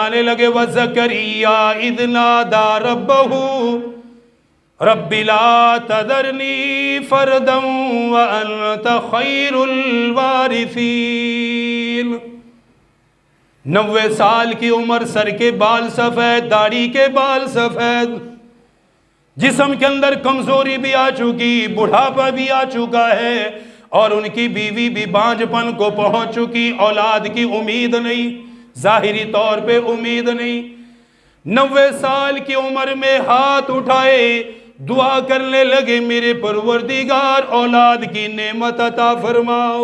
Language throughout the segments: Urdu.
آنے لگے وَزَكَرِيَّا إِذْ نَادَى رَبَّهُ رَبِّ لَا تَذَرْنِي فَرْدًا وَأَنْتَ خَيْرُ الْوَارِثِينَ۔ 90 سال کی عمر، سر کے بال سفید، داڑھی کے بال سفید، جسم کے اندر کمزوری بھی آ چکی، بڑھاپا بھی آ چکا ہے، اور ان کی بیوی بھی بانجھ پن کو پہنچ چکی، اولاد کی امید نہیں، ظاہری طور پہ امید نہیں۔ 90 سال کی عمر میں ہاتھ اٹھائے، دعا کرنے لگے، میرے پروردگار اولاد کی نعمت عطا فرماؤ،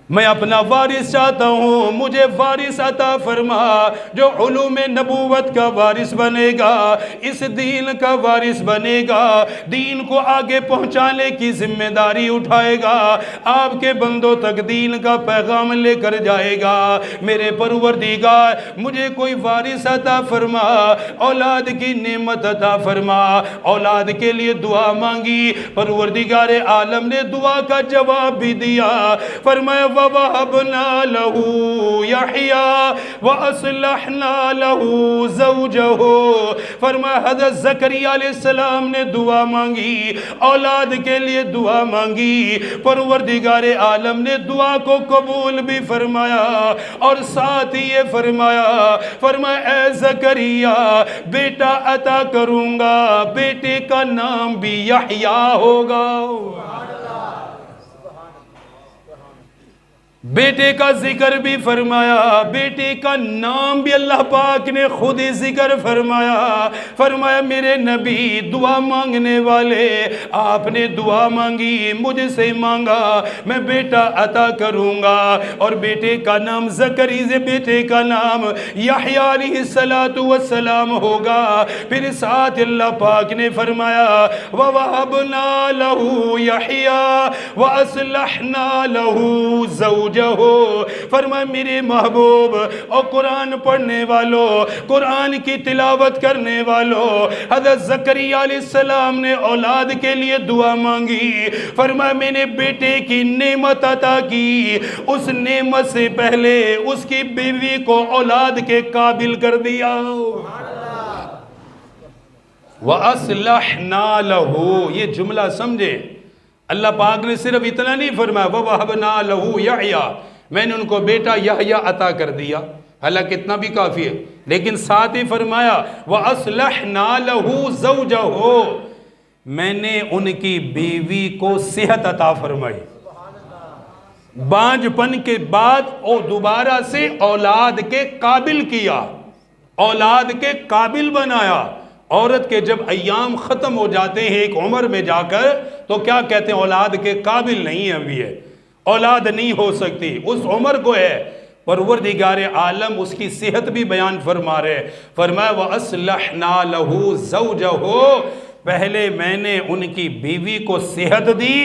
میں اپنا وارث چاہتا ہوں، مجھے وارث عطا فرما جو علوم نبوت کا وارث بنے گا، اس دین کا وارث بنے گا، دین کو آگے پہنچانے کی ذمہ داری اٹھائے گا، آپ کے بندوں تک دین کا پیغام لے کر جائے گا۔ میرے پروردگار مجھے کوئی وارث عطا فرما، اولاد کی نعمت عطا فرما۔ اولاد کے لیے دعا مانگی، پروردگار عالم نے دعا کا جواب بھی دیا، فرمایا وَوَهَبْنَا لَهُ يَحْيَىٰ وَأَصْلَحْنَا لَهُ زَوْجَهُ۔ فرمایا حضرت زکریا علیہ السلام نے دعا مانگی، اولاد کے لیے دعا مانگی، پروردگار عالم نے دعا کو قبول بھی فرمایا، اور ساتھ ہی یہ فرمایا اے زکریا بیٹا عطا کروں گا، بیٹے کا نام بھی یحییٰ ہوگا۔ بیٹے کا ذکر بھی فرمایا، بیٹے کا نام بھی اللہ پاک نے خود ہی ذکر فرمایا میرے نبی دعا مانگنے والے، آپ نے دعا مانگی، مجھ سے مانگا، میں بیٹا عطا کروں گا، اور بیٹے کا نام زکریا، بیٹے کا نام یحییٰ علیہ السلام ہوگا۔ پھر ساتھ اللہ پاک نے فرمایا وَوَهَبْنَا لَهُ يَحْيَىٰ وَأَصْلَحْنَا لَهُ زَوْجَهُ۔ فرمایا میرے محبوب اور قرآن پڑھنے والوں، قرآن کی تلاوت کرنے والوں، حضرت زکریا علیہ السلام نے اولاد کے لیے دعا مانگی، فرمایا میں نے بیٹے کی نعمت عطا کی، اس نعمت سے پہلے اس کی بیوی کو اولاد کے قابل کر دیا۔ وَأَصْلَحْنَا لَهُ، یہ جملہ سمجھے، اللہ پاک نے صرف اتنا نہیں فرمایا وَوَهَبْنَا لَهُ يَحْيَىٰ، میں نے ان کو بیٹا یحییٰ عطا کر دیا، حالانکہ اتنا بھی کافی ہے، لیکن ساتھ ہی فرمایا وَأَصْلَحْنَا لَهُ زَوْجَهُ، میں نے ان کی بیوی کو صحت عطا فرمائی، بانجھ پن کے بعد اور دوبارہ سے اولاد کے قابل کیا، اولاد کے قابل بنایا۔ عورت کے جب ایام ختم ہو جاتے ہیں ایک عمر میں جا کر، تو کیا کہتے ہیں اولاد کے قابل نہیں ہے، ابھی ہے، اولاد نہیں ہو سکتی، اس عمر کو ہے۔ پروردگار عالم اس کی صحت بھی بیان فرما رہے، فرمایا وَأَصْلَحْنَا لَهُ زَوْجَهُ، پہلے میں نے ان کی بیوی کو صحت دی،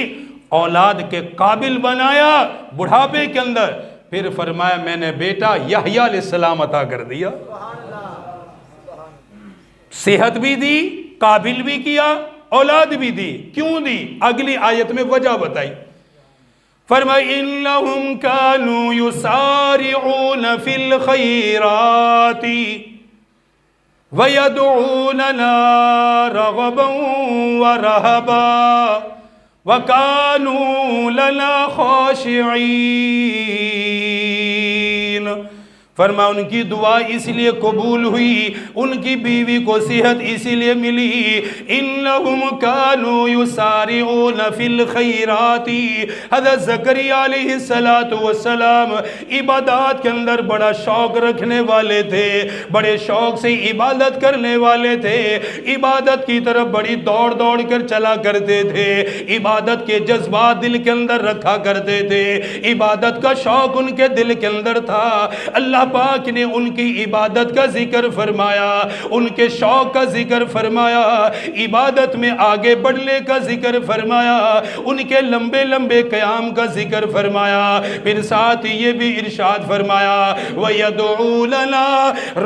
اولاد کے قابل بنایا بڑھاپے کے اندر، پھر فرمایا میں نے بیٹا یحییٰ علیہ السلام عطا کر دیا، صحت بھی دی، قابل بھی کیا، اولاد بھی دی۔ کیوں دی؟ اگلی آیت میں وجہ بتائی، فرمایا اِنَّهُمْ كَانُوا يُسَارِعُونَ فِي الْخَيْرَاتِ وَيَدْعُونَنَا رَغَبًا وَرَهَبًا وَكَانُوا لَنَا خَاشِعِينَ۔ فرمایا ان کی دعا اس لیے قبول ہوئی، ان کی بیوی کو صحت اسی لیے ملی، انہم کانوا یسارعون فی الخیرات، حضرت زکریا علیہ السلام عبادات کے اندر بڑا شوق رکھنے والے تھے، بڑے شوق سے عبادت کرنے والے تھے، عبادت کی طرف بڑی دوڑ کر چلا کرتے تھے، عبادت کے جذبات دل کے اندر رکھا کرتے تھے، عبادت کا شوق ان کے دل کے اندر تھا۔ اللہ پاک نے ان کی عبادت کا ذکر فرمایا، ان کے شوق کا ذکر فرمایا، عبادت میں آگے بڑھنے کا ذکر فرمایا، ان کے لمبے قیام کا ذکر فرمایا، پھر ساتھ یہ بھی ارشاد فرمایا وَيَدْعُونَنَا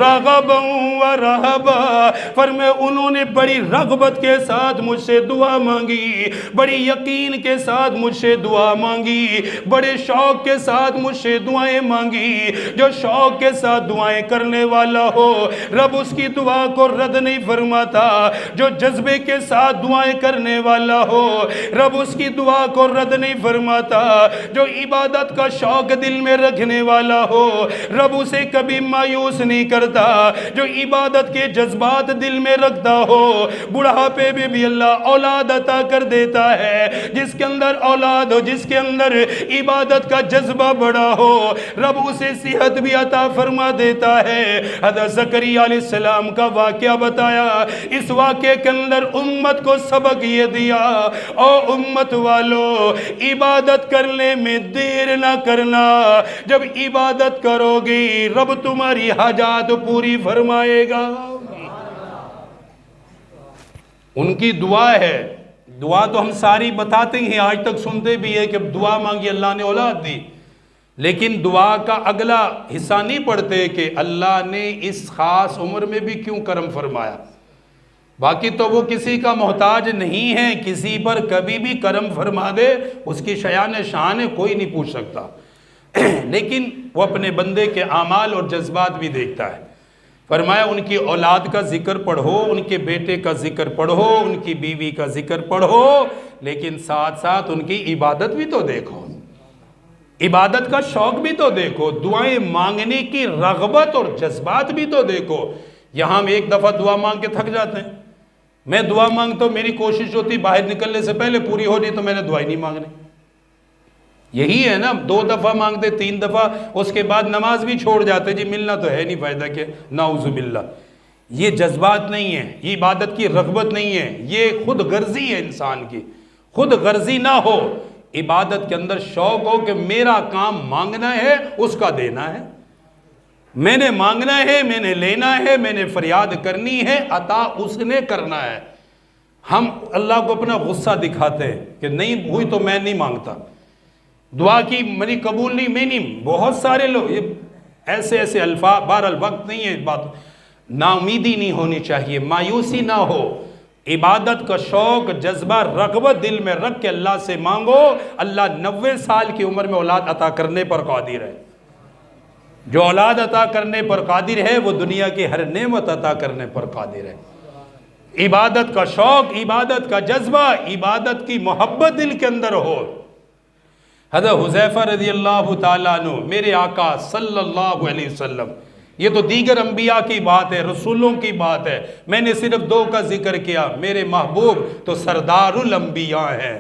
رَغَبًا وَرَهَبًا، فرمایا انہوں نے بڑی رغبت کے ساتھ مجھ سے دعا مانگی، بڑی یقین کے ساتھ مجھ سے دعا مانگی، بڑے شوق کے ساتھ مجھ سے دعائیں مانگی، جو شوق شوق کے ساتھ دعائیں کرنے والا ہو رب اس کی دعا کو رد نہیں فرماتا، جو جذبے کے ساتھ دعائیں کرنے والا ہو رب اس کی دعا کو رد نہیں فرماتا، جو عبادت کا شوق دل میں رکھنے والا ہو رب اسے کبھی مایوس نہیں کرتا، جو عبادت کے جذبات دل میں رکھتا ہو بڑھاپے میں بھی اللہ اولاد عطا کر دیتا ہے، جس کے اندر اولاد ہو، جس کے اندر عبادت کا جذبہ بڑا ہو رب اسے صحت بھی عطا فرما دیتا ہے۔ حضرت زکریا علیہ السلام کا واقعہ بتایا، اس واقعے کے اندر امت کو سبق یہ دیا، او امت والو عبادت کرنے میں دیر نہ کرنا، جب عبادت کرو گی رب تمہاری حاجات پوری فرمائے گا۔ ان کی دعا ہے، دعا تو ہم ساری بتاتے ہیں، آج تک سنتے بھی ہے کہ دعا مانگی اللہ نے اولاد دی، لیکن دعا کا اگلا حصہ نہیں پڑھتے کہ اللہ نے اس خاص عمر میں بھی کیوں کرم فرمایا۔ باقی تو وہ کسی کا محتاج نہیں ہے، کسی پر کبھی بھی کرم فرما دے اس کی شیان شان ہے، کوئی نہیں پوچھ سکتا، لیکن وہ اپنے بندے کے اعمال اور جذبات بھی دیکھتا ہے۔ فرمایا ان کی اولاد کا ذکر پڑھو، ان کے بیٹے کا ذکر پڑھو، ان کی بیوی کا ذکر پڑھو، لیکن ساتھ ساتھ ان کی عبادت بھی تو دیکھو، عبادت کا شوق بھی تو دیکھو، دعائیں مانگنے کی رغبت اور جذبات بھی تو دیکھو۔ یہاں ہم ایک دفعہ دعا مانگ کے تھک جاتے ہیں، میں دعا مانگتا ہوں، میری کوشش ہوتی باہر نکلنے سے پہلے پوری ہو جائے تو میں نے دعائیں نہیں مانگنی، یہی ہے نا، 2 دفعہ مانگتے 3 دفعہ اس کے بعد نماز بھی چھوڑ جاتے، جی ملنا تو ہے نہیں، فائدہ کیا، نعوذ باللہ۔ یہ جذبات نہیں ہے، یہ عبادت کی رغبت نہیں ہے، یہ خود غرضی ہے انسان کی، خود غرضی نہ ہو، عبادت کے اندر شوق ہو کہ میرا کام مانگنا ہے، اس کا دینا ہے، میں نے مانگنا ہے، میں نے لینا ہے، میں نے فریاد کرنی ہے، عطا اس نے کرنا ہے۔ ہم اللہ کو اپنا غصہ دکھاتے ہیں کہ نہیں ہوئی تو میں نہیں مانگتا، دعا کی میری قبول نہیں، میں نہیں، بہت سارے لوگ ایسے الفاظ، بہرحال وقت نہیں ہے بات، نا امیدی نہیں ہونی چاہیے، مایوسی نہ ہو، عبادت کا شوق، جذبہ، رغبت دل میں رکھ کے اللہ سے مانگو، اللہ 90 سال کی عمر میں اولاد عطا کرنے پر قادر ہے، جو اولاد عطا کرنے پر قادر ہے وہ دنیا کی ہر نعمت عطا کرنے پر قادر ہے۔ عبادت کا شوق، عبادت کا جذبہ، عبادت کی محبت دل کے اندر ہو۔ حضرت حذیفہ رضی اللہ تعالیٰ عنہ، میرے آقا صلی اللہ علیہ وسلم، یہ تو دیگر انبیاء کی بات ہے، رسولوں کی بات ہے، میں نے صرف 2 کا ذکر کیا، میرے محبوب تو سردار الانبیاء ہیں،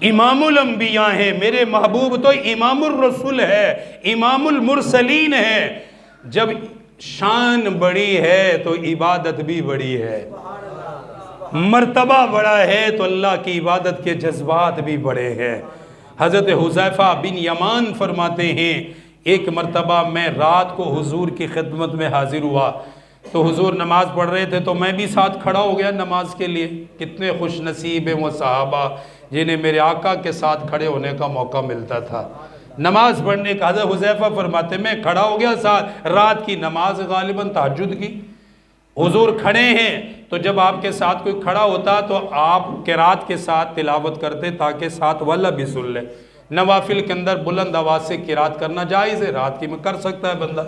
امام الانبیاء ہیں، میرے محبوب تو امام الرسول ہے، امام المرسلین ہے۔ جب شان بڑی ہے تو عبادت بھی بڑی ہے، مرتبہ بڑا ہے تو اللہ کی عبادت کے جذبات بھی بڑے ہیں۔ حضرت حذیفہ بن یمان فرماتے ہیں، ایک مرتبہ میں رات کو حضور کی خدمت میں حاضر ہوا تو حضور نماز پڑھ رہے تھے تو میں بھی ساتھ کھڑا ہو گیا نماز کے لیے۔ کتنے خوش نصیب ہیں وہ صحابہ جنہیں میرے آقا کے ساتھ کھڑے ہونے کا موقع ملتا تھا، نماز پڑھنے کا۔ حضرت حذیفہ فرماتے میں کھڑا ہو گیا ساتھ، رات کی نماز غالباً تہجد کی، حضور کھڑے ہیں تو جب آپ کے ساتھ کوئی کھڑا ہوتا تو آپ قرات کے ساتھ تلاوت کرتے تاکہ ساتھ والا بھی سن لے۔ نوافل کے اندر بلند آواز سے قرات کرنا جائز ہے، رات کی میں کر سکتا ہے بندہ،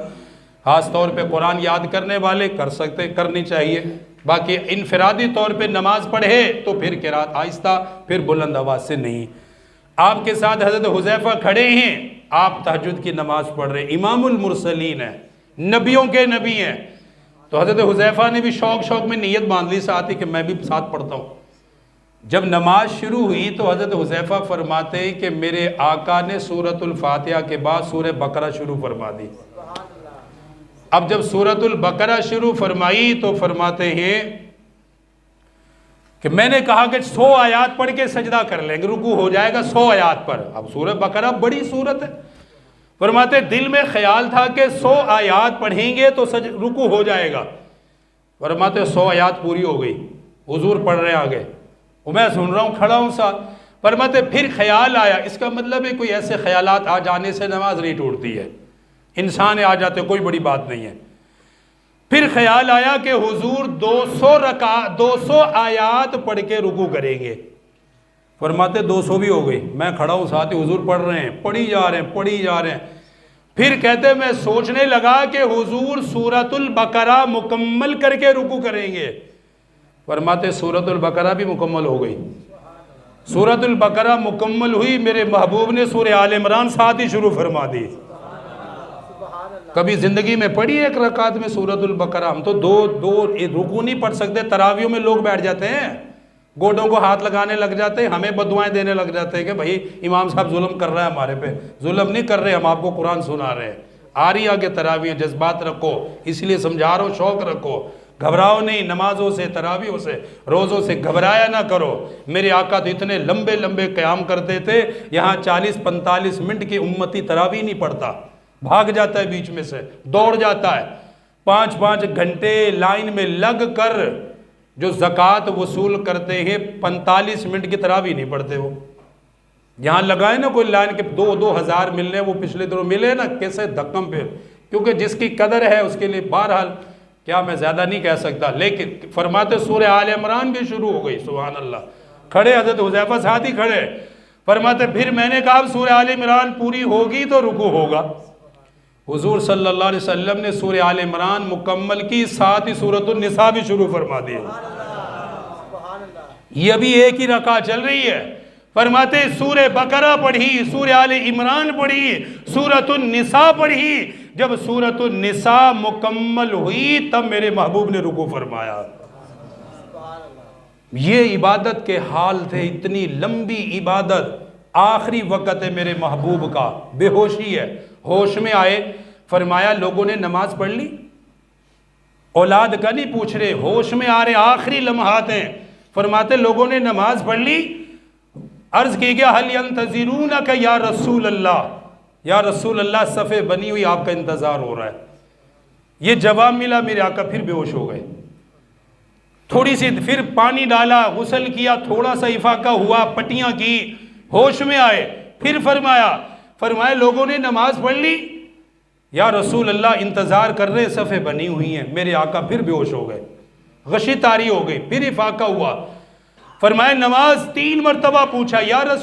خاص طور پہ قرآن یاد کرنے والے کر سکتے، کرنی چاہیے۔ باقی انفرادی طور پہ نماز پڑھے تو پھر قرات آہستہ، پھر بلند آواز سے نہیں۔ آپ کے ساتھ حضرت حذیفہ کھڑے ہیں، آپ تہجد کی نماز پڑھ رہے، امام المرسلین ہیں، نبیوں کے نبی ہیں، تو حضرت حذیفہ نے بھی شوق میں نیت باندھ لی ساتھ ہی کہ میں بھی ساتھ پڑھتا ہوں۔ جب نماز شروع ہوئی تو حضرت حذیفہ فرماتے ہیں کہ میرے آقا نے سورۃ الفاتحہ کے بعد سورہ بقرہ شروع فرما دی۔ اب جب سورۃ البقرہ شروع فرمائی تو فرماتے ہیں کہ میں نے کہا کہ 100 آیات پڑھ کے سجدہ کر لیں گے، رکوع ہو جائے گا 100 آیات پر۔ اب سورہ بقرہ بڑی سورت ہے، فرماتے دل میں خیال تھا کہ 100 آیات پڑھیں گے تو رکوع ہو جائے گا، فرماتے 100 آیات پوری ہو گئی، حضور پڑھ رہے آگے، میں سن رہا ہوں، کھڑا ہوں ساتھ۔ فرماتے پھر خیال آیا، اس کا مطلب ہے کوئی ایسے خیالات آ جانے سے نماز نہیں ٹوٹتی ہے، انسان آ جاتے کوئی بڑی بات نہیں ہے۔ پھر خیال آیا کہ حضور 200 آیات پڑھ کے رکوع کریں گے، فرماتے 200 بھی ہو گئی، میں کھڑا ہوں ساتھ ہی، حضور پڑھ رہے ہیں، پڑھی جا رہے ہیں، پھر کہتے میں سوچنے لگا کہ حضور سورۃ البقرہ مکمل کر کے رکوع کریں گے. فرماتے سورۃ البقرہ بھی مکمل ہو گئی. سورۃ البقرہ مکمل ہوئی، میرے محبوب نے سورہ آل عمران ساتھ ہی شروع فرما دی. کبھی زندگی میں پڑھی ایک رکعت میں سورۃ البقرہ؟ ہم تو دو رکوع نہیں پڑھ سکتے. تراویوں میں لوگ بیٹھ جاتے ہیں، گوڈوں کو ہاتھ لگانے لگ جاتے ہیں، ہمیں بددعائیں دینے لگ جاتے ہیں کہ بھائی امام صاحب ظلم کر رہا ہے ہمارے پہ. ظلم نہیں کر رہے، ہم آپ کو قرآن سنا رہے ہیں. آ رہی آگے تراویح، جذبات رکھو، اس لیے سمجھا رہا ہوں، شوق رکھو، گھبراؤ نہیں. نمازوں سے، تراویحوں سے، روزوں سے گھبرایا نہ کرو. میرے آقا تو اتنے لمبے لمبے قیام کرتے تھے، یہاں 40-45 منٹ کی امتی تراویح نہیں پڑھتا، بھاگ جاتا ہے بیچ میں سے، دوڑ جاتا ہے. 5 گھنٹے لائن میں لگ کر جو زکوٰۃ وصول کرتے ہیں، 45 منٹ کی تراویح نہیں پڑھتے. وہ یہاں لگائے نا کوئی لائن کے 2,000 ملنے، وہ پچھلے دنوں ملے نا کیسے دھکم پہ. کیونکہ جس کی قدر ہے اس کے لیے بہرحال کیا میں زیادہ نہیں کہہ سکتا. لیکن فرماتے سورہ آل عمران بھی شروع ہو گئی. سبحان اللہ. کھڑے حضرت حذیفہ ساتھ ہی کھڑے. فرماتے پھر میں نے کہا سورہ آل عمران پوری ہوگی تو رکوع ہوگا. حضور صلی اللہ علیہ وسلم نے سورہ آل عمران مکمل کی، ساتھ ہی سورۃ النساء بھی شروع فرما دی. یہ ابھی ایک ہی رکعت چل رہی ہے. فرماتے سورہ بقرہ پڑھی، سورہ آل عمران پڑھی، سورۃ النساء پڑھی. جب سورۃ النساء مکمل ہوئی تب میرے محبوب نے رکوع فرمایا. یہ عبادت کے حال تھے، اتنی لمبی عبادت. آخری وقت ہے میرے محبوب کا، بے ہوشی ہے، ہوش میں آئے. فرمایا لوگوں نے نماز پڑھ لی؟ اولاد کا نہیں پوچھ رہے، ہوش میں آ رہے، آخری لمحات ہیں. فرماتے لوگوں نے نماز پڑھ لی؟ عرض کی گیا حل ینتظرونک یا رسول اللہ، یا رسول اللہ صفیں بنی ہوئی آپ کا انتظار ہو رہا ہے. یہ جواب ملا، میرے آقا پھر بے ہوش ہو گئے. تھوڑی سی پھر پانی ڈالا، غسل کیا، تھوڑا سا افاقہ ہوا، پٹیاں کی، ہوش میں آئے. پھر فرمایا لوگوں نے نماز پڑھ لی؟ یا رسول اللہ انتظار کر رہے، صفیں بنی ہوئی ہیں. میرے آقا پھر بے ہوش ہو گئے، غشی طاری ہو گئی. پھر افاقہ ہوا. فرمایا نماز 3 مرتبہ پوچھا، یا رسول